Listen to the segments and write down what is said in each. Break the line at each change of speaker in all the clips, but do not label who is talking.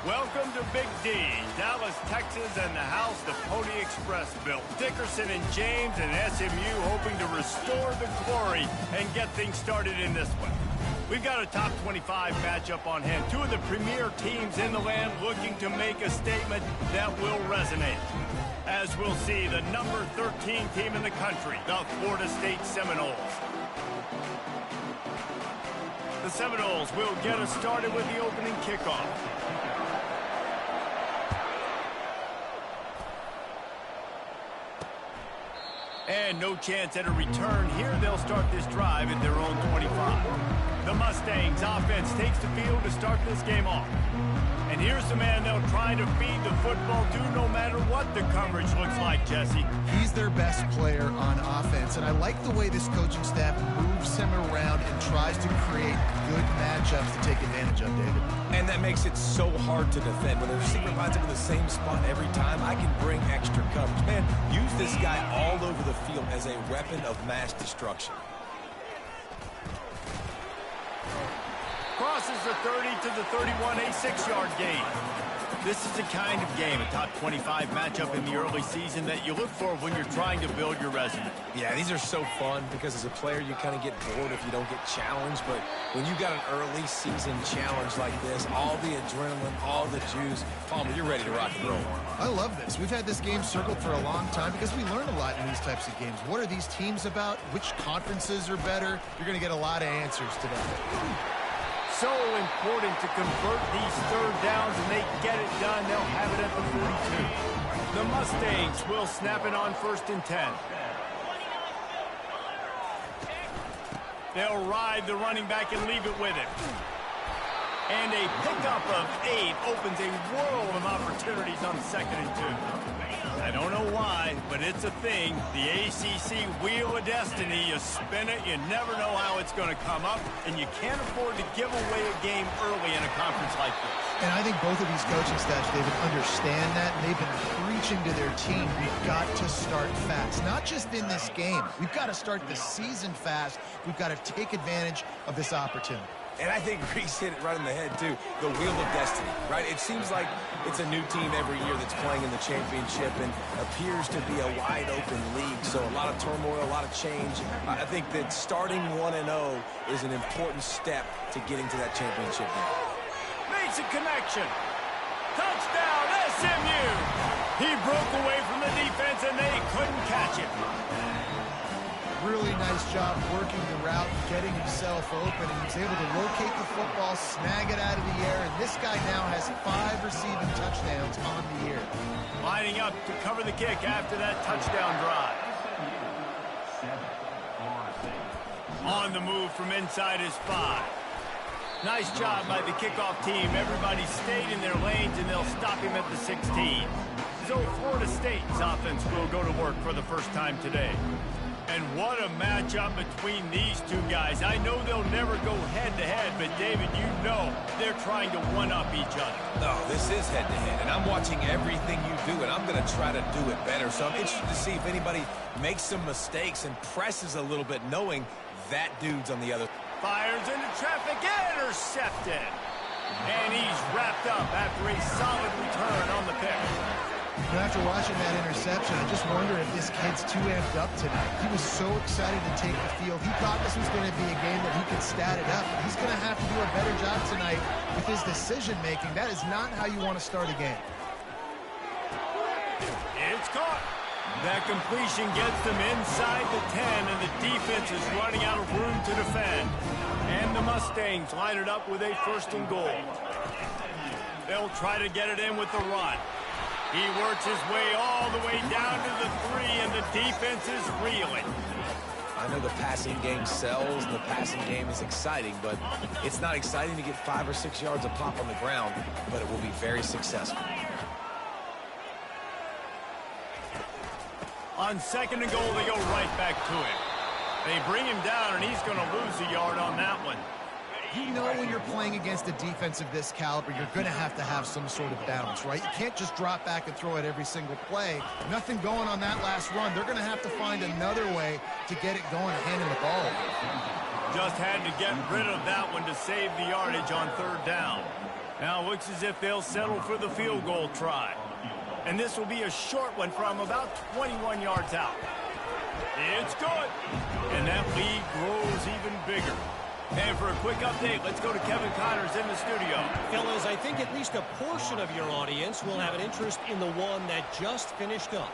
Welcome to Big D, Dallas, Texas, and the house the Pony Express built. Dickerson and James and SMU hoping to restore the glory and get things started in this one. We've got a top 25 matchup on hand. Two of the premier teams in the land looking to make a statement that will resonate. As we'll see, the number 13 team in the country, the Florida State Seminoles. The Seminoles will get us started with the opening kickoff. And no chance at a return here. They'll start this drive at their own 25. The Mustangs offense takes the field to start this game off. And here's the man they'll try to feed the football to no matter what the coverage looks like, Jesse.
He's their best player on offense, and I like the way this coaching staff moves him around and tries to create good matchups to take advantage of, David.
And that makes it so hard to defend. When the receiver lines up in the same spot every time, I can bring extra coverage. Man, use this guy all over the field as a weapon of mass destruction.
Crosses the 30 to the 31, a 6-yard gain. This is the kind of game, a top 25 matchup in the early season that you look for when you're trying to build your resume.
Yeah, these are so fun because as a player you kind of get bored if you don't get challenged, but when you got an early season challenge like this, all the adrenaline, all the juice, Palmer, you're ready to rock and roll.
I love this. We've had this game circled for a long time because we learn a lot in these types of games. What are these teams about? Which conferences are better? You're going to get a lot of answers today.
So important to convert these third downs, and they get it done. They'll have it at the 42. The Mustangs will snap it on 1st and 10. They'll ride the running back and leave it with him. And a pickup of 8 opens a world of opportunities on 2nd and 2. I don't know why, but it's a thing. The ACC Wheel of Destiny, you spin it, you never know how it's going to come up, and you can't afford to give away a game early in a conference like this.
And I think both of these coaching staffs, David, understand that, and they've been preaching to their team, we've got to start fast. Not just in this game. We've got to start the season fast. We've got to take advantage of this opportunity.
And I think Reese hit it right in the head, too. The Wheel of Destiny, right? It seems like it's a new team every year that's playing in the championship and appears to be a wide-open league. So a lot of turmoil, a lot of change. I think that starting 1-0 is an important step to getting to that championship game.
Makes a connection. Touchdown, SMU! He broke away from the defense, and they couldn't catch him.
Really nice job working the route, getting himself open, and he was able to locate the football, snag it out of the air, and this guy now has 5 receiving touchdowns on the year.
Lining up to cover the kick after that touchdown drive. On the move from inside his 5. Nice job by the kickoff team. Everybody stayed in their lanes, and they'll stop him at the 16. So Florida State's offense will go to work for the first time today. And what a matchup between these two guys. I know they'll never go head-to-head, but, David, you know they're trying to one-up each other.
No, this is head-to-head, and I'm watching everything you do, and I'm going to try to do it better. So I'm interested to see if anybody makes some mistakes and presses a little bit, knowing that dude's on the other.
Fires into traffic, intercepted. And he's wrapped up after a solid return on the pick.
After watching that interception, I just wonder if this kid's too amped up tonight. He was so excited to take the field. He thought this was going to be a game that he could stat it up. But he's going to have to do a better job tonight with his decision-making. That is not how you want to start a game.
It's caught. That completion gets them inside the 10, and the defense is running out of room to defend. And the Mustangs line it up with a 1st and goal. They'll try to get it in with the run. He works his way all the way down to the 3, and the defense is reeling.
I know the passing game sells, the passing game is exciting, but it's not exciting to get 5 or 6 yards of pop on the ground, but it will be very successful.
On 2nd and goal, they go right back to him. They bring him down, and he's going to lose a yard on that one.
You know when you're playing against a defense of this caliber, you're going to have some sort of balance, right? You can't just drop back and throw it every single play. Nothing going on that last run. They're going to have to find another way to get it going and handing the ball.
Just had to get rid of that one to save the yardage on 3rd down. Now it looks as if they'll settle for the field goal try. And this will be a short one from about 21 yards out. It's good. And that lead grows even bigger. And for a quick update, let's go to Kevin Connors in the studio.
Fellas, I think at least a portion of your audience will have an interest in the one that just finished up.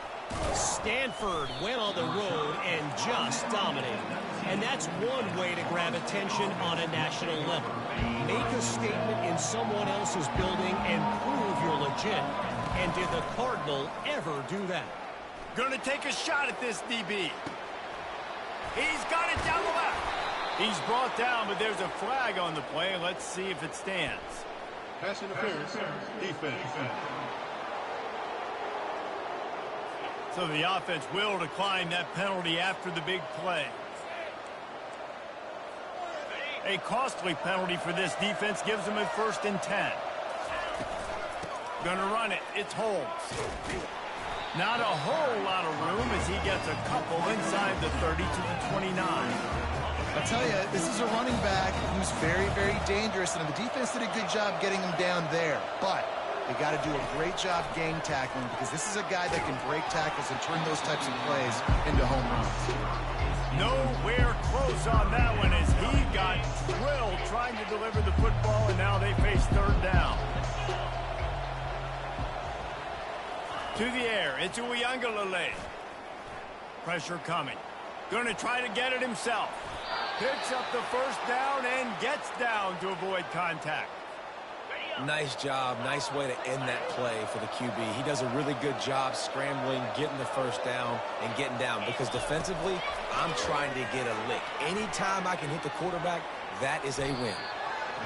Stanford went on the road and just dominated. And that's one way to grab attention on a national level. Make a statement in someone else's building and prove you're legit. And did the Cardinal ever do that?
Gonna take a shot at this DB. He's got it down the left. He's brought down, but there's a flag on the play. Let's see if it stands.
Pass interference, defense.
So the offense will decline that penalty after the big play. A costly penalty for this defense gives them a 1st and 10. Gonna run it. It's Holmes. Not a whole lot of room as he gets a couple inside the 30 to the 29.
I'll tell you, this is a running back who's very, very dangerous, and the defense did a good job getting him down there. But they got to do a great job gang tackling because this is a guy that can break tackles and turn those types of plays into home runs.
Nowhere close on that one as he got drilled trying to deliver the football, and now they face 3rd down. To the air, it's Uiagalelei. Pressure coming. Going to try to get it himself. Picks up the 1st down and gets down to avoid contact.
Nice job. Nice way to end that play for the QB. He does a really good job scrambling, getting the 1st down, and getting down. Because defensively, I'm trying to get a lick. Anytime I can hit the quarterback, that is a win.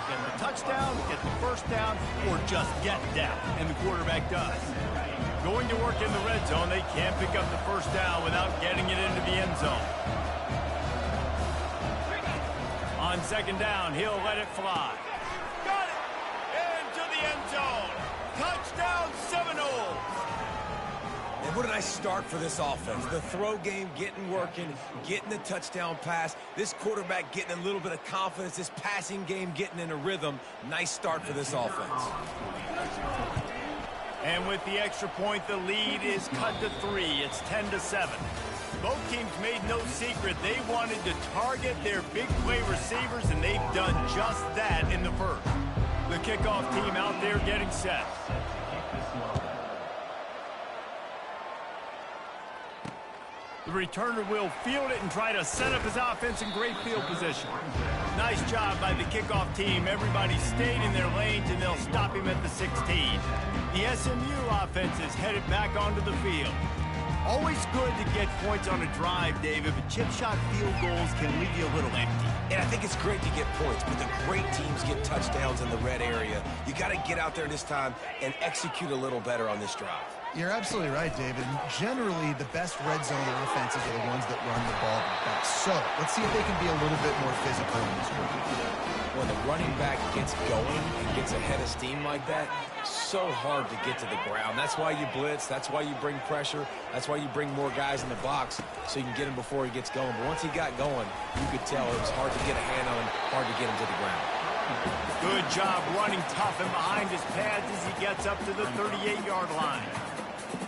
Get the touchdown, get the 1st down, or just get down. And the quarterback does. Going to work in the red zone, they can't pick up the 1st down without getting it into the end zone. On 2nd down, he'll let it fly. Got it! Into the end zone. Touchdown, Seminoles!
And what a nice start for this offense. The throw game getting working, getting the touchdown pass. This quarterback getting a little bit of confidence. This passing game getting in a rhythm. Nice start for this offense.
And with the extra point, the lead is cut to 3. It's 10-7. Both teams made no secret they wanted to target their big play receivers, and they've done just that in the 1st. The kickoff team out there getting set. The returner will field it and try to set up his offense in great field position. Nice job by the kickoff team. Everybody stayed in their lanes, and they'll stop him at the 16. The SMU offense is headed back onto the field. Always good to get points on a drive, David, but chip shot field goals can leave you a little empty.
And I think it's great to get points, but the great teams get touchdowns in the red area. You got to get out there this time and execute a little better on this drive.
You're absolutely right, David. Generally, the best red zone offenses are the ones that run the ball the best. So let's see if they can be a little bit more physical in this one.
When the running back gets going and gets ahead of steam like that, so hard to get to the ground. That's why you blitz. That's why you bring pressure. That's why you bring more guys in the box so you can get him before he gets going. But once he got going, you could tell it was hard to get a hand on him, hard to get him to the ground.
Good job running tough and behind his pads as he gets up to the 38-yard line.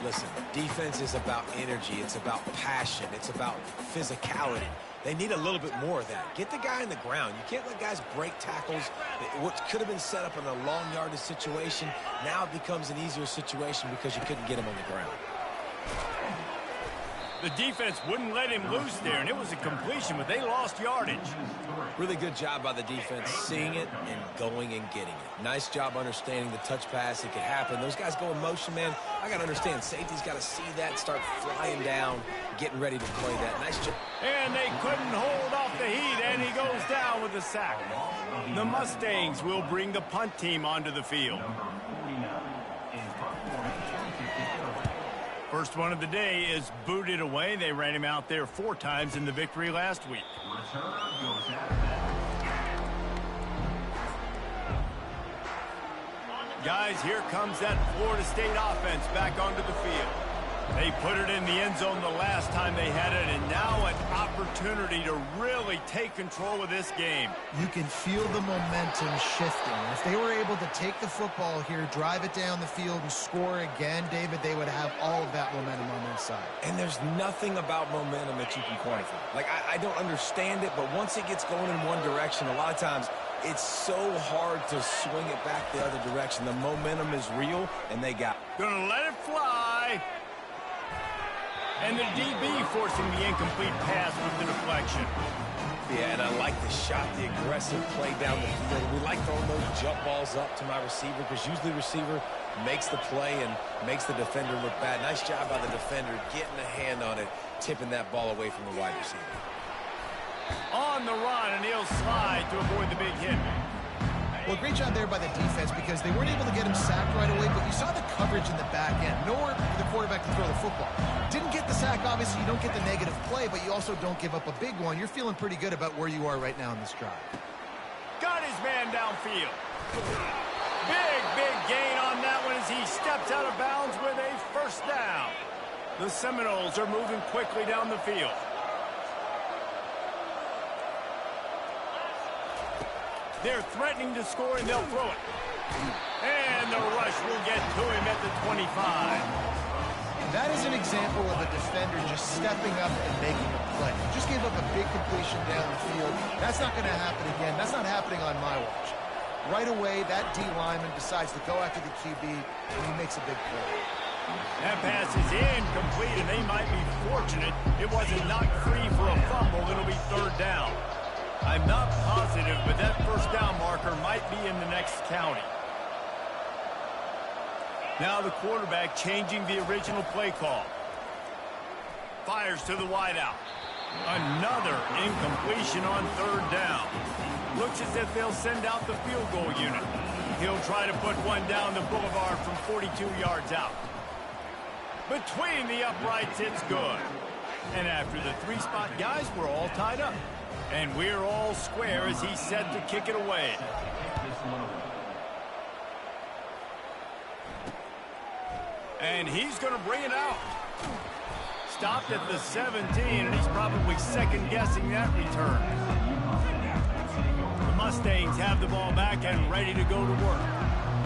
Listen, defense is about energy. It's about passion. It's about physicality. They need a little bit more of that. Get the guy in the ground. You can't let guys break tackles. What could have been set up in a long yardage situation, now it becomes an easier situation because you couldn't get him on the ground.
The defense wouldn't let him loose there, and it was a completion, but they lost yardage.
Really good job by the defense, seeing it and going and getting it. Nice job understanding the touch pass. It could happen. Those guys go in motion, man. I got to understand, safety's got to see that, start flying down, getting ready to play that. Nice job.
And they couldn't hold off the heat, and he goes down with a sack. The Mustangs will bring the punt team onto the field. First one of the day is booted away. They ran him out there 4 times in the victory last week. Guys, here comes that Florida State offense back onto the field. They put it in the end zone the last time they had it, and now an opportunity to really take control of this game.
You can feel the momentum shifting. If they were able to take the football here, drive it down the field, and score again, David, they would have all of that momentum on their side.
And there's nothing about momentum that you can quantify. Like, I don't understand it, but once it gets going in one direction, a lot of times it's so hard to swing it back the other direction. The momentum is real, and they got it.
Gonna let it fly. And the DB forcing the incomplete pass with the deflection.
Yeah, and I like the shot, the aggressive play down the field. We like throwing those jump balls up to my receiver because usually the receiver makes the play and makes the defender look bad. Nice job by the defender getting a hand on it, tipping that ball away from the wide receiver.
On the run, and he'll slide to avoid the big hit.
Well, great job there by the defense because they weren't able to get him sacked right away, but you saw the coverage in the back end. Nowhere for the quarterback to throw the football. Didn't get the sack, obviously. You don't get the negative play, but you also don't give up a big one. You're feeling pretty good about where you are right now in this drive.
Got his man downfield. Big gain on that one as he steps out of bounds with a first down. The Seminoles are moving quickly down the field. They're threatening to score, and they'll throw it. And the rush will get to him at the 25.
That is an example of a defender just stepping up and making a play. Just gave up a big completion down the field. That's not going to happen again. That's not happening on my watch. Right away, that D lineman decides to go after the QB, and he makes a big play.
That pass is incomplete, and they might be fortunate it wasn't knocked free for a fumble. It'll be third down. I'm not positive, but that first down marker might be in the next county. Now the quarterback changing the original play call. Fires to the wideout. Another incompletion on third down. Looks as if they'll send out the field goal unit. He'll try to put one down the boulevard from 42 yards out. Between the uprights, it's good. And after the three-spot guys, we're all tied up. And we're all square as he's set to kick it away. And he's going to bring it out. Stopped at the 17, and he's probably second-guessing that return. The Mustangs have the ball back and ready to go to work.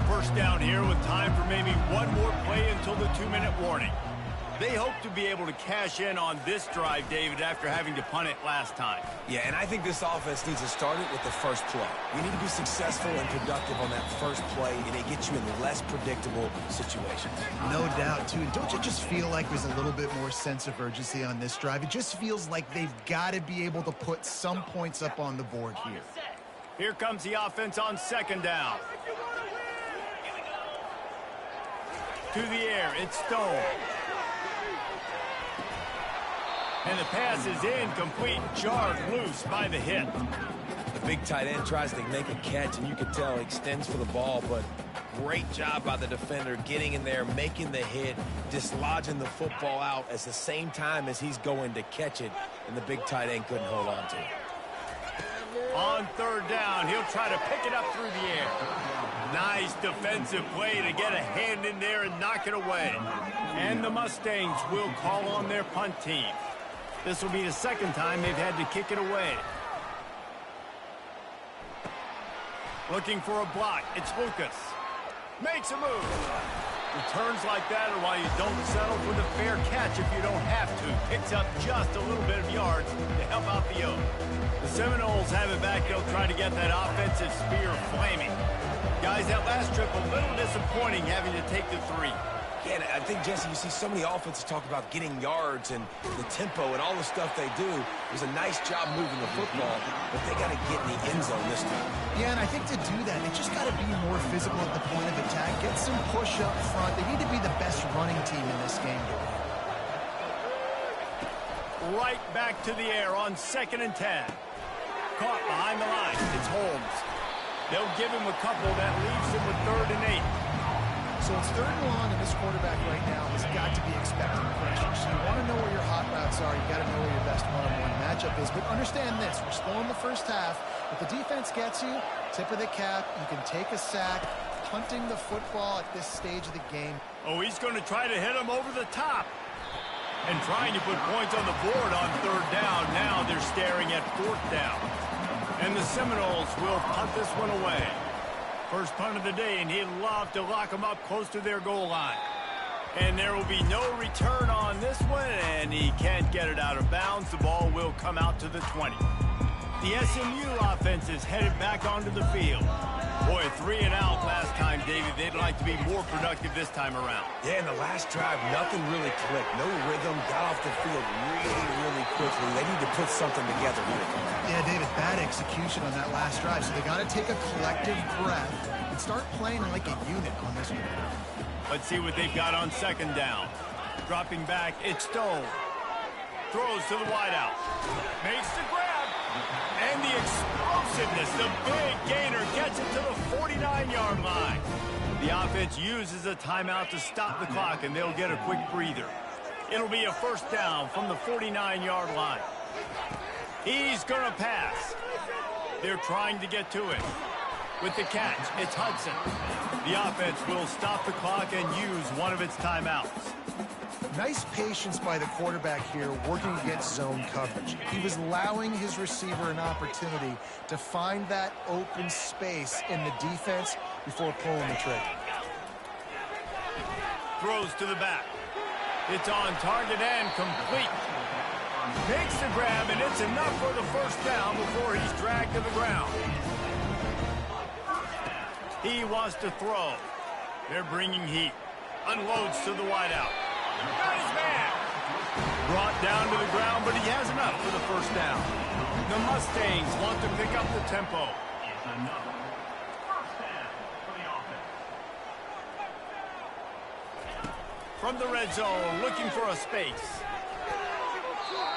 First down here with time for maybe one more play until the 2-minute warning. They hope to be able to cash in on this drive, David, after having to punt it last time.
Yeah, and I think this offense needs to start it with the first play. You need to be successful and productive on that first play, and it gets you in less predictable situations.
No doubt, too. And don't you just feel like there's a little bit more sense of urgency on this drive? It just feels like they've got to be able to put some points up on the board here.
Here comes the offense on second down. To the air, it's Stone. And the pass is incomplete, jarred loose by the hit.
The big tight end tries to make a catch, and you can tell he extends for the ball, but great job by the defender getting in there, making the hit, dislodging the football out at the same time as he's going to catch it, and the big tight end couldn't hold on to it.
On third down, he'll try to pick it up through the air. Nice defensive play to get a hand in there and knock it away. And the Mustangs will call on their punt team. This will be the second time they've had to kick it away. Looking for a block. It's Lucas. Makes a move. Returns like that are why you don't settle for the fair catch if you don't have to. Picks up just a little bit of yards to help out the Oaks. The Seminoles have it back. They'll try to get that offensive spear flaming. Guys, that last trip a little disappointing having to take the 3.
Yeah, and I think, Jesse, you see so many offenses talk about getting yards and the tempo and all the stuff they do. It was a nice job moving the football, but they got to get in the end zone this time.
Yeah, and I think to do that, they just got to be more physical at the point of attack, get some push up front. They need to be the best running team in this game to win.
Right back to the air on 2nd and 10. Caught behind the line. It's Holmes. They'll give him a couple that leaves him with 3rd and 8.
So it's 3rd and long, and this quarterback right now has got to be expecting pressure. So you want to know where your hot routes are. You got to know where your best one-on-one matchup is. But understand this: we're still in the first half. If the defense gets you, tip of the cap, you can take a sack. Punting the football at this stage of the game.
Oh, he's going to try to hit him over the top. And trying to put points on the board on third down. Now they're staring at fourth down. And the Seminoles will punt this one away. First punt of the day, and he'd love to lock them up close to their goal line. And there will be no return on this one, and he can't get it out of bounds. The ball will come out to the 20. The SMU offense is headed back onto the field. Boy, 3 and out last time, David. They'd like to be more productive this time around.
Yeah, in the last drive, nothing really clicked. No rhythm, got off the field really quickly. They need to put something together here.
Yeah, David, bad execution on that last drive. So they got to take a collective breath and start playing like a unit on this one.
Let's see what they've got on second down. Dropping back, it's Stone. Throws to the wideout. Makes the grab. And the explosiveness, the big gainer gets it to the 49-yard line. The offense uses a timeout to stop the clock, and they'll get a quick breather. It'll be a first down from the 49-yard line. He's going to pass. They're trying to get to it. With the catch, it's Hudson. The offense will stop the clock and use one of its timeouts.
Nice patience by the quarterback here working against zone coverage. He was allowing his receiver an opportunity to find that open space in the defense before pulling the trigger.
Throws to the back. It's on target and complete. Makes the grab, and it's enough for the first down before he's dragged to the ground. He wants to throw. They're bringing heat. Unloads to the wideout. Got his man. Brought down to the ground, but he has enough for the first down. The Mustangs want to pick up the tempo. From the red zone, looking for a space.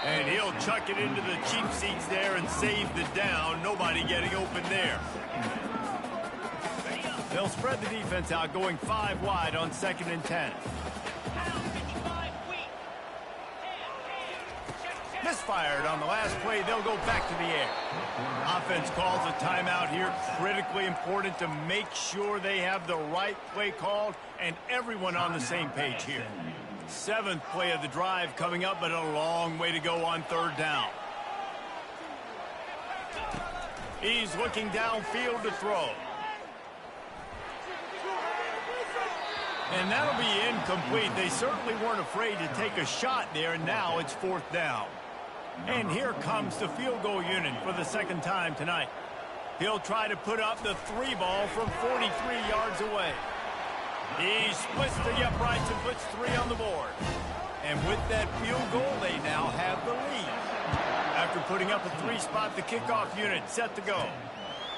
And he'll chuck it into the cheap seats there and save the down. Nobody getting open there. They'll spread the defense out, going 5 wide on 2nd and 10. Misfired on the last play. They'll go back to the air. Offense calls a timeout here. Critically important to make sure they have the right play called and everyone on the same page here. 7th play of the drive coming up, but a long way to go on 3rd down. He's looking downfield to throw. And that'll be incomplete. They certainly weren't afraid to take a shot there, and now it's 4th down. And here comes the field goal unit for the 2nd time tonight. He'll try to put up the 3 ball from 43 yards away. He splits the uprights and puts 3 on the board. And with that field goal, they now have the lead. After putting up a 3 spot, the kickoff unit set to go.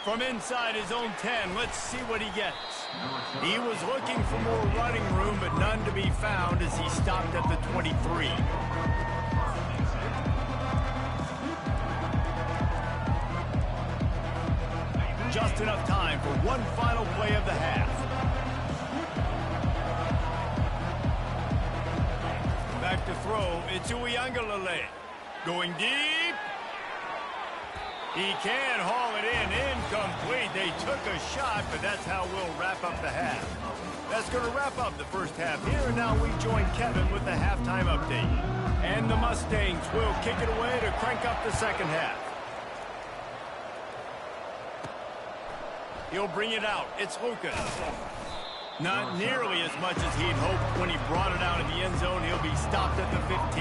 From inside his own 10, let's see what he gets. He was looking for more running room, but none to be found as he stopped at the 23. Just enough time for one final play of the half. Back to throw, it's Uiagalelei. Going deep. He can haul it in, incomplete. They took a shot, but that's how we'll wrap up the half. That's going to wrap up the first half here, and now we join Kevin with the halftime update. And the Mustangs will kick it away to crank up the 2nd half. He'll bring it out. It's Lucas. Not nearly as much as he'd hoped when he brought it out in the end zone. He'll be stopped at the 15.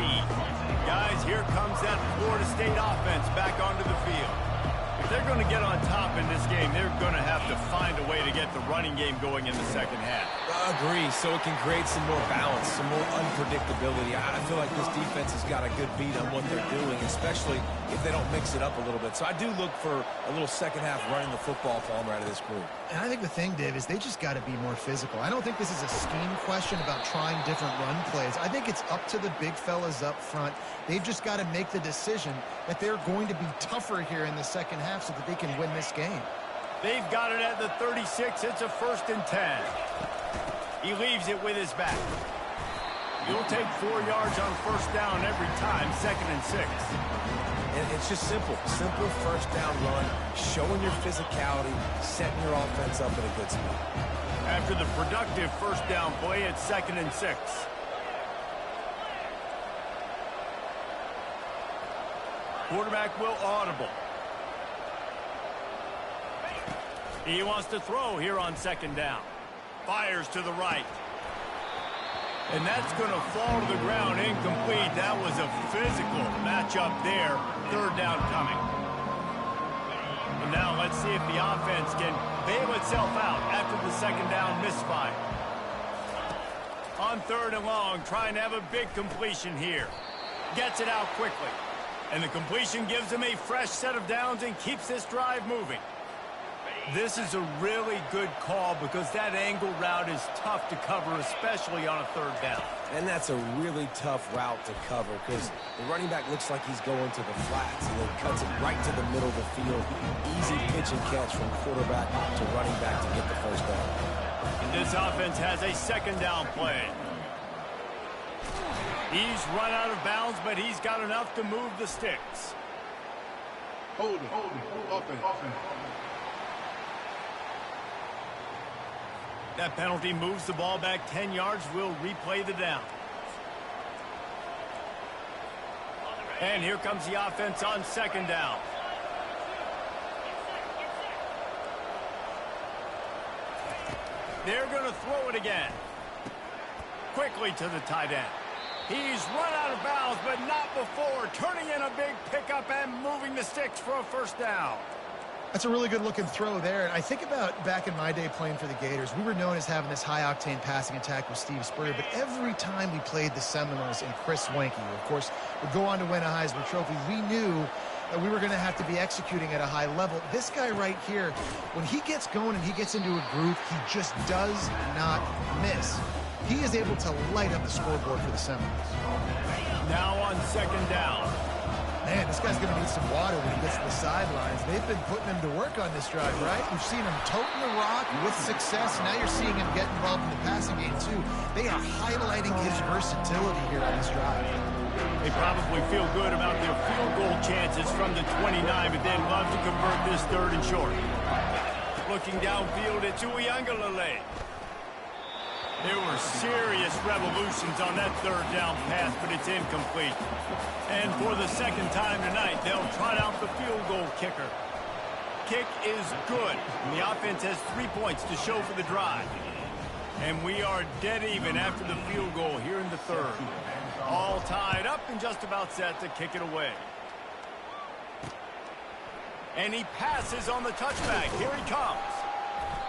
Guys, here comes that Florida State offense back onto the field. If they're going to get on top in this game, they're going to have to find a way to get the running game going in the 2nd half.
I agree, so it can create some more balance, some more unpredictability. I feel like this defense has got a good beat on what they're doing, especially if they don't mix it up a little bit. So I do look for a little 2nd half running the football palm out of this group.
And I think the thing, Dave, is they just got to be more physical. I don't think this is a scheme question about trying different run plays. I think it's up to the big fellas up front. They've just got to make the decision that they're going to be tougher here in the 2nd half so that they can win this game.
They've got it at the 36. It's a 1st and 10. He leaves it with his back. You'll take 4 yards on 1st down every time, 2nd and 6.
And it's just simple. Simple 1st down run, showing your physicality, setting your offense up in a good spot.
After the productive 1st down play, it's 2nd and 6. Quarterback will audible. He wants to throw here on second down. Fires to the right. And that's going to fall to the ground incomplete. That was a physical matchup there. Third down coming. And now let's see if the offense can bail itself out after the second down misfire. On third and long, trying to have a big completion here. Gets it out quickly. And the completion gives him a fresh set of downs and keeps this drive moving. This is a really good call because that angle route is tough to cover, especially on a third down.
And that's a really tough route to cover because the running back looks like he's going to the flats and then cuts it right to the middle of the field. Easy pitch and catch from quarterback to running back to get the first down.
And this offense has a second down play. He's run out of bounds, but he's got enough to move the sticks.
Holding. Offense.
That penalty moves the ball back 10 yards. We'll replay the down. And here comes the offense on second down. They're going to throw it again. Quickly to the tight end. He's run out of bounds, but not before. Turning in a big pickup and moving the sticks for a first down.
That's a really good-looking throw there. And I think about back in my day playing for the Gators, we were known as having this high-octane passing attack with Steve Spurrier, but every time we played the Seminoles and Chris Wenke, who, of course, would go on to win a Heisman Trophy, we knew that we were going to have to be executing at a high level. This guy right here, when he gets going and he gets into a groove, he just does not miss. He is able to light up the scoreboard for the Seminoles.
Now on second down.
Man, this guy's going to need some water when he gets to the sidelines. They've been putting him to work on this drive, right? We've seen him toting the rock with success. Now you're seeing him get involved in the passing game, too. They are highlighting his versatility here on this drive.
They probably feel good about their field goal chances from the 29, but they'd love to convert this third and short. Looking downfield at Uiagalelei. There were serious revolutions on that third down pass, but it's incomplete. And for the second time tonight, they'll trot out the field goal kicker. Kick is good. And the offense has 3 points to show for the drive. And we are dead even after the field goal here in the third. All tied up and just about set to kick it away. And he passes on the touchback. Here he comes.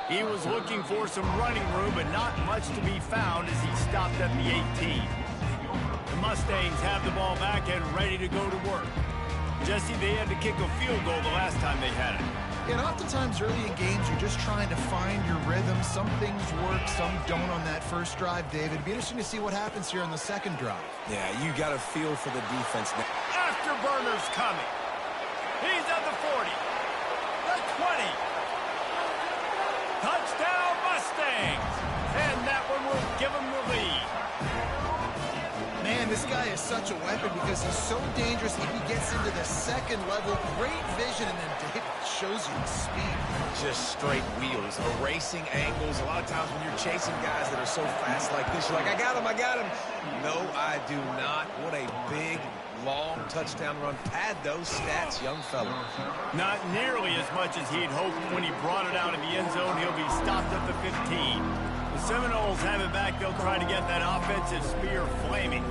He was looking for some running room, but not much to be found as he stopped at the 18. The Mustangs have the ball back and ready to go to work. Jesse, they had to kick a field goal the last time they had it.
And oftentimes early in games, you're just trying to find your rhythm. Some things work, some don't on that first drive, David. It'd be interesting to see what happens here on the second drive.
Yeah, you got to feel for the defense now.
Afterburner's coming. He's at the 40. The 20. Touchdown, Mustangs! And that one will give them the lead.
Man, this guy is such a weapon because he's so dangerous if he gets into the second level. Great vision, and then David shows you the speed.
Just straight wheels, erasing angles. A lot of times when you're chasing guys that are so fast like this, you're like, I got him. No, I do not. What a big, long touchdown run. Pad those stats, young fella.
Not nearly as much as he'd hoped when he brought it out of the end zone. He'll be stopped at the 15. The Seminoles have it back. They'll try to get that offensive spear flaming.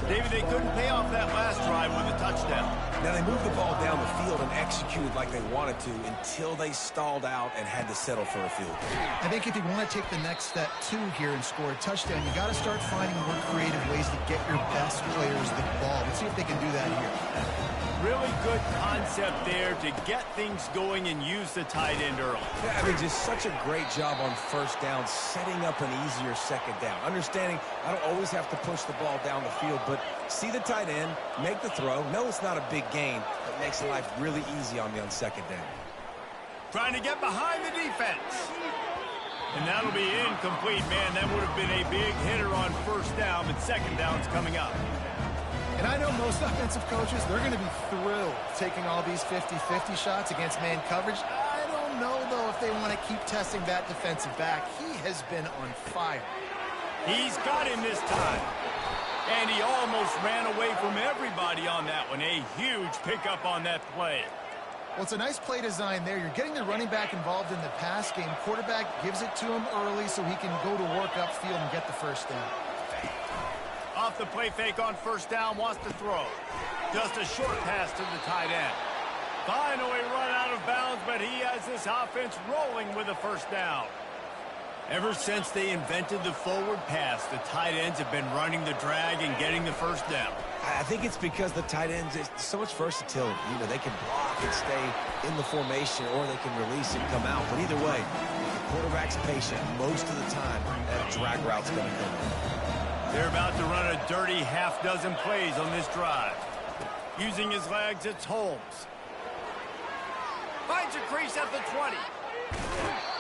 David, they couldn't pay off that last drive with a touchdown.
Now, they moved the ball down the field and executed like they wanted to until they stalled out and had to settle for a field goal.
I think if you want to take the next step, too, here and score a touchdown, you got to start finding more creative ways to get your best players the ball. Let's see if they can do that here.
Really good concept there to get things going and use the tight end early.
Yeah, I mean, just such a great job on first down, setting up an easier second down. Understanding I don't always have to push the ball down the field, but see the tight end, make the throw. No, it's not a big gain, but makes life really easy on me on second down.
Trying to get behind the defense. And that'll be incomplete, man. That would have been a big hitter on first down, but second down's coming up.
And I know most offensive coaches, they're going to be thrilled taking all these 50-50 shots against man coverage. I don't know, though, if they want to keep testing that defensive back. He has been on fire.
He's got him this time. And he almost ran away from everybody on that one. A huge pickup on that play.
Well, it's a nice play design there. You're getting the running back involved in the pass game. Quarterback gives it to him early so he can go to work upfield and get the first down.
Off the play fake on first down, wants to throw. Just a short pass to the tight end. Finally run out of bounds, but he has this offense rolling with a first down. Ever since they invented the forward pass, the tight ends have been running the drag and getting the first down.
I think it's because the tight ends, it's so much versatility. You know, they can block and stay in the formation, or they can release and come out. But either way, the quarterback's patient most of the time. That drag route's going to come in.
They're about to run a dirty half-dozen plays on this drive. Using his legs, it's Holmes. Finds a crease at the 20.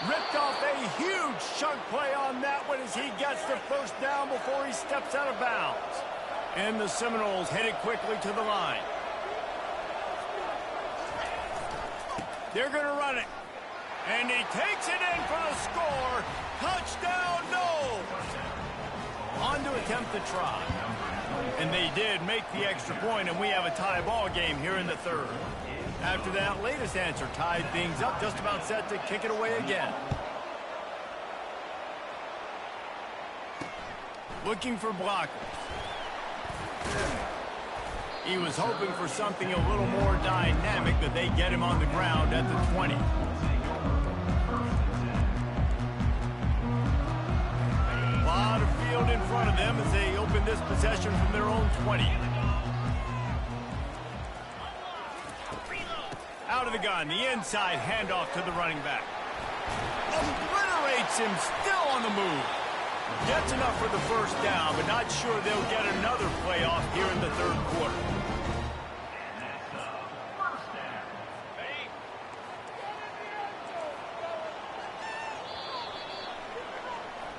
Ripped off a huge chunk play on that one as he gets the first down before he steps out of bounds. And the Seminoles headed quickly to the line. They're going to run it. And he takes it in for the score. Touchdown, no! On to attempt the try. And they did make the extra point, and we have a tie ball game here in the third. After that latest answer tied things up, just about set to kick it away again. Looking for blockers. He was hoping for something a little more dynamic, but they get him on the ground at the 20. A lot of field in front of them as they open this possession from their own 20. Out of the gun, the inside handoff to the running back. Obliterates him, still on the move. Gets enough for the first down, but not sure they'll get another play off here in the third quarter.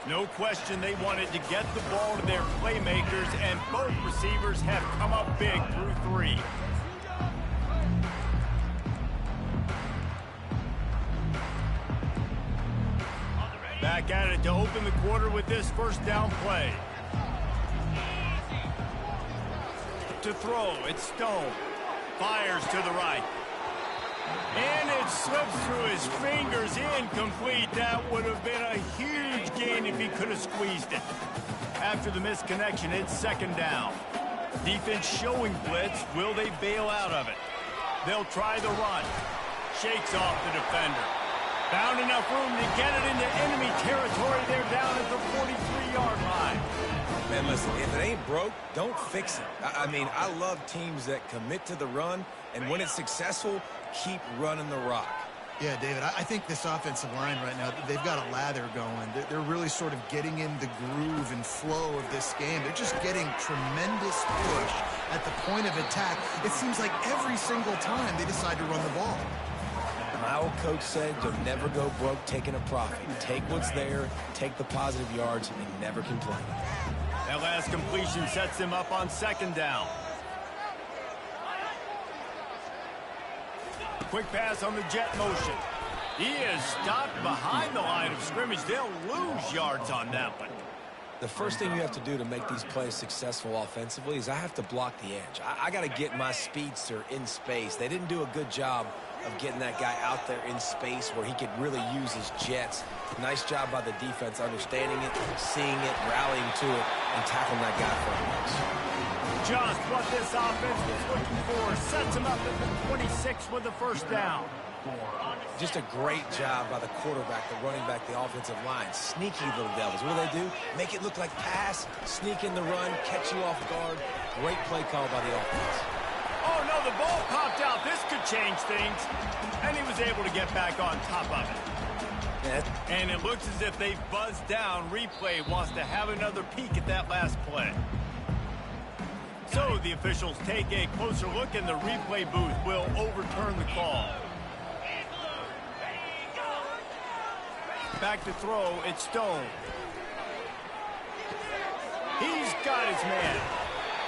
No question they wanted to get the ball to their playmakers, and both receivers have come up big through three. Back at it to open the quarter with this first down play. To throw, it's Stone. Fires to the right. And it slips through his fingers, incomplete. That would have been a huge gain if he could have squeezed it. After the misconnection, it's second down. Defense showing blitz. Will they bail out of it? They'll try the run. Shakes off the defender. Found enough room to get it into enemy territory. They're down at the 43-yard line.
Man, listen, if it ain't broke, don't fix it. I mean, I love teams that commit to the run, and when it's successful, keep running the rock.
Yeah, David, I think this offensive line right now, they've got a lather going. They're really sort of getting in the groove and flow of this game. They're just getting tremendous push at the point of attack. It seems like every single time they decide to run the ball.
My old coach said you'll never go broke taking a profit. Take what's there, take the positive yards, and never complain.
That last completion sets him up on second down. Quick pass on the jet motion. He is stopped behind the line of scrimmage. They'll lose yards on that one.
The first thing you have to do to make these plays successful offensively is I have to block the edge. I got to get my speedster in space. They didn't do a good job of getting that guy out there in space where he could really use his jets. Nice job by the defense understanding it, seeing it, rallying to it, and tackling that guy for a miss.
Just what this offense was looking for. Sets him up at the 26 with the first down.
Just a great job by the quarterback, the running back, the offensive line. Sneaky little devils. What do? Make it look like pass, sneak in the run, catch you off guard. Great play call by the offense.
Oh, no, the ball popped out. This could change things. And he was able to get back on top of it. Yeah. And it looks as if they've buzzed down. Replay wants to have another peek at that last play. So the officials take a closer look, and the replay booth will overturn the call. Back to throw, it's Stone. He's got his man.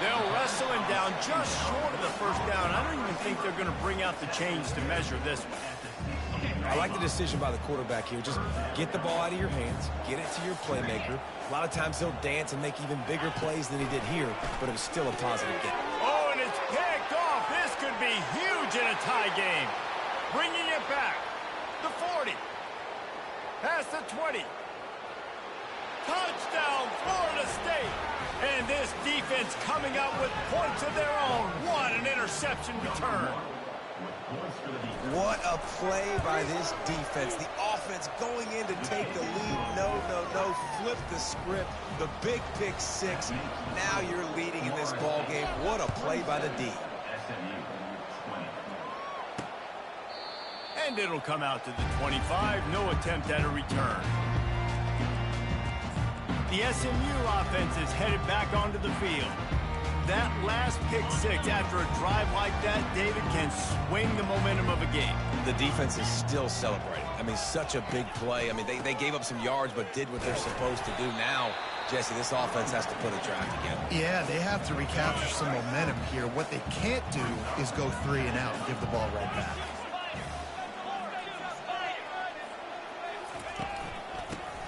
They'll wrestle him down just short of the first down. I don't even think they're going to bring out the chains to measure this one.
I like the decision by the quarterback here. Just get the ball out of your hands, get it to your playmaker. A lot of times he'll dance and make even bigger plays than he did here, but it was still a positive game.
Oh, and it's picked off. This could be huge in a tie game. Bringing it back. The 40. Past the 20. Touchdown, Florida State. And this defense coming up with points of their own. What an interception return.
What a play by this defense. The offense going in to take the lead. No. Flip the script. The big pick six. Now you're leading in this ball game. What a play by the D.
And it'll come out to the 25. No attempt at a return. The SMU offense is headed back onto the field. That last pick six after a drive like that, David, can swing the momentum of a game.
The defense is still celebrating. I mean, such a big play. I mean, they gave up some yards but did what they're supposed to do. Now, Jesse, this offense has to put a drive together.
Yeah, they have to recapture some momentum here. What they can't do is go 3 and out and give the ball right back.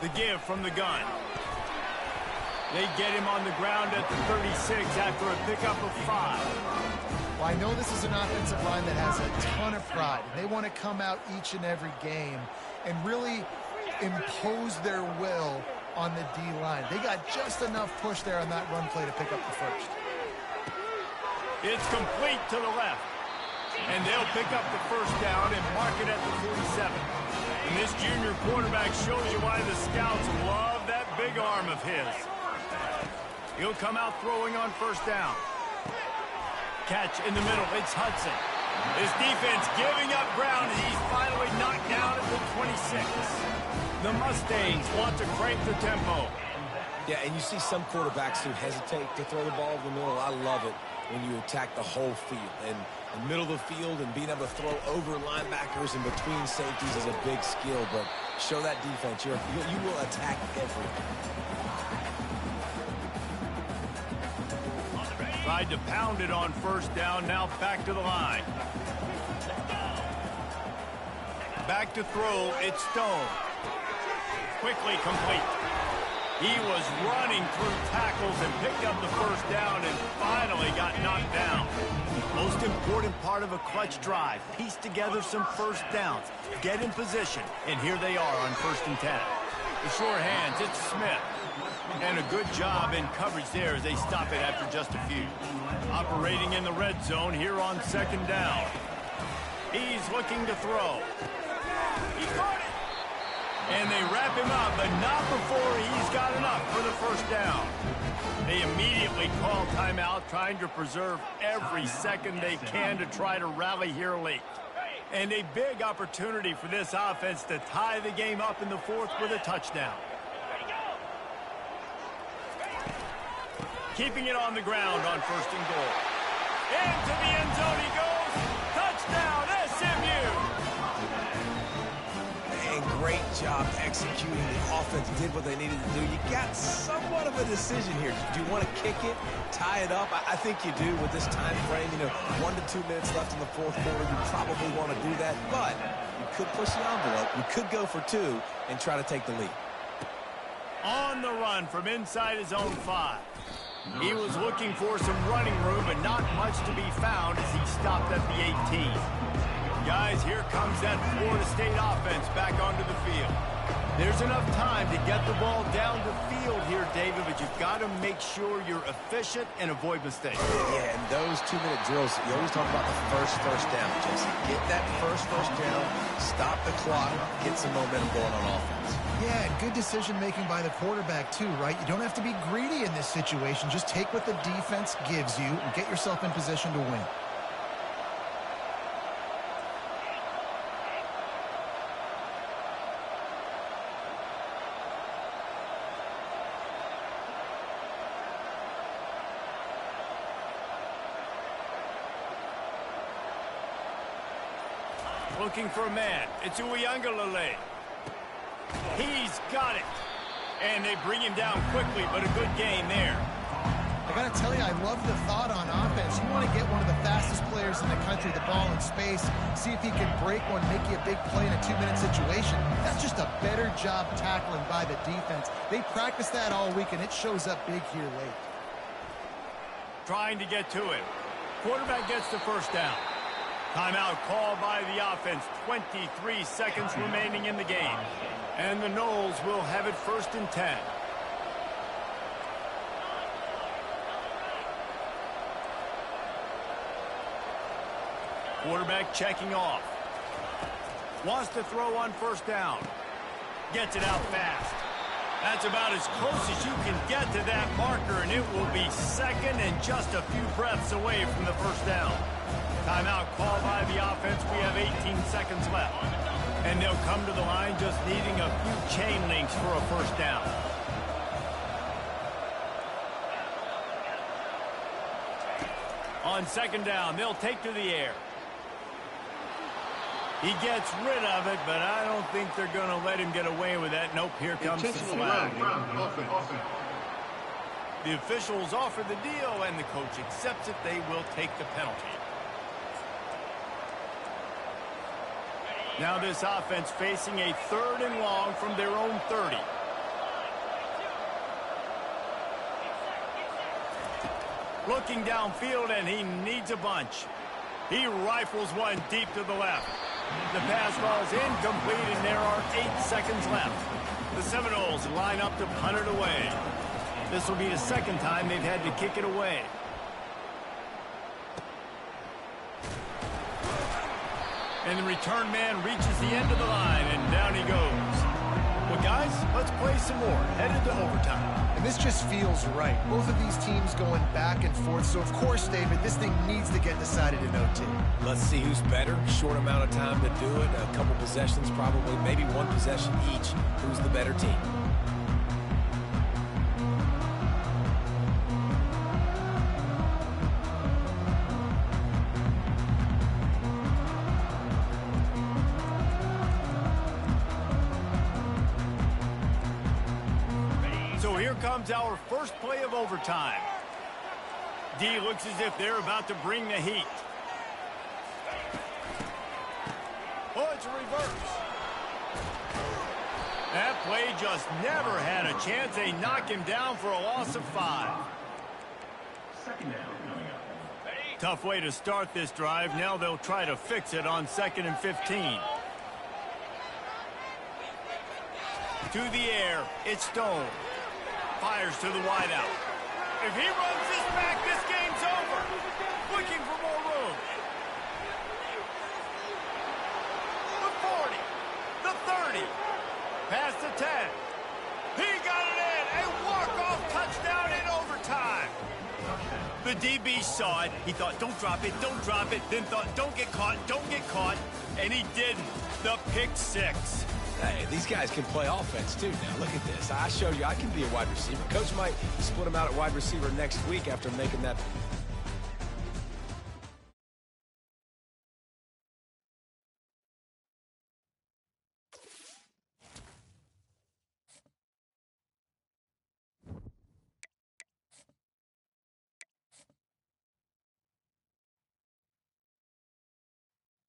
The give from the gun. They get him on the ground at the 36 after a pickup of 5.
Well, I know this is an offensive line that has a ton of pride. They want to come out each and every game and really impose their will on the D-line. They got just enough push there on that run play to pick up the first.
It's complete to the left. And they'll pick up the first down and mark it at the 47. And this junior quarterback shows you why the scouts love that big arm of his. He'll come out throwing on first down. Catch in the middle. It's Hudson. His defense giving up ground, and he's finally knocked down at the 26. The Mustangs want to crank the tempo.
Yeah, and you see some quarterbacks who hesitate to throw the ball over the middle. I love it when you attack the whole field. And the middle of the field and being able to throw over linebackers and between safeties is a big skill. But show that defense. You will attack everything.
Tried to pound it on first down, now back to the line. Back to throw, it's Stone. Quickly complete. He was running through tackles and picked up the first down and finally got knocked down. Most important part of a clutch drive. Piece together some first downs. Get in position, and here they are on 1st and 10. The sure hands, it's Smith. And a good job in coverage there as they stop it after just a few. Operating in the red zone here on 2nd down. He's looking to throw. He caught it. And they wrap him up, but not before he's got enough for the first down. They immediately call timeout, trying to preserve every second they can to try to rally here late. And a big opportunity for this offense to tie the game up in the 4th with a touchdown. Keeping it on the ground on 1st and goal. Into the end zone he goes. Touchdown, SMU!
And great job executing. The offense did what they needed to do. You got somewhat of a decision here. Do you want to kick it, tie it up? I think you do with this time frame. 1 to 2 minutes left in the 4th quarter. You probably want to do that, but you could push the envelope. You could go for 2 and try to take the lead.
On the run from inside his own 5. He was looking for some running room, but not much to be found as he stopped at the 18. Guys, here comes that Florida State offense back onto the field. There's enough time to get the ball down the field here, David, but you've got to make sure you're efficient and avoid mistakes.
Yeah, and those 2-minute drills, you always talk about the first down, Jesse. Get that first down, stop the clock, get some momentum going on offense.
Yeah, good decision-making by the quarterback, too, right? You don't have to be greedy in this situation. Just take what the defense gives you and get yourself in position to win.
Looking for a man. It's Uiagalelei. He's got it. And they bring him down quickly, but a good gain there.
I got to tell you, I love the thought on offense. You want to get one of the fastest players in the country the ball in space, see if he can break one, make you a big play in a 2-minute situation. That's just a better job tackling by the defense. They practice that all week, and it shows up big here late.
Trying to get to it. Quarterback gets the first down. Timeout called by the offense. 23 seconds remaining in the game. And the Noles will have it 1st and 10. Quarterback checking off. Wants to throw on 1st down. Gets it out fast. That's about as close as you can get to that marker, and it will be 2nd and just a few breaths away from the 1st down. Timeout called by the offense. We have 18 seconds left. And they'll come to the line just needing a few chain links for a 1st down. On 2nd down, they'll take to the air. He gets rid of it, but I don't think they're going to let him get away with that. Nope, here comes the flag. The officials offer the deal, and the coach accepts it. They will take the penalty. Now this offense facing a 3rd and long from their own 30. Looking downfield, and he needs a bunch. He rifles one deep to the left. The pass falls incomplete, and there are 8 seconds left. The Seminoles line up to punt it away. This will be the 2nd time they've had to kick it away. And the return man reaches the end of the line, and down he goes. Well, guys, let's play some more. Headed to overtime.
And this just feels right. Both of these teams going back and forth. So, of course, David, this thing needs to get decided in OT.
Let's see who's better. Short amount of time to do it. A couple possessions probably. Maybe 1 possession each. Who's the better team?
So here comes our first play of overtime. D looks as if they're about to bring the heat. Oh, it's a reverse. That play just never had a chance. They knock him down for a loss of 5. Tough way to start this drive. Now they'll try to fix it on 2nd and 15. To the air, it's Stone. Fires to the wideout. If he runs this back, this game's over. Looking for more room. The 40. The 30. Past the 10. He got it in. A walk-off touchdown in overtime. The DB saw it. He thought, don't drop it, don't drop it. Then thought, don't get caught, don't get caught. And he didn't. The pick 6.
Hey, these guys can play offense, too. Now, look at this. I showed you I can be a wide receiver. Coach might split them out at wide receiver next week after making that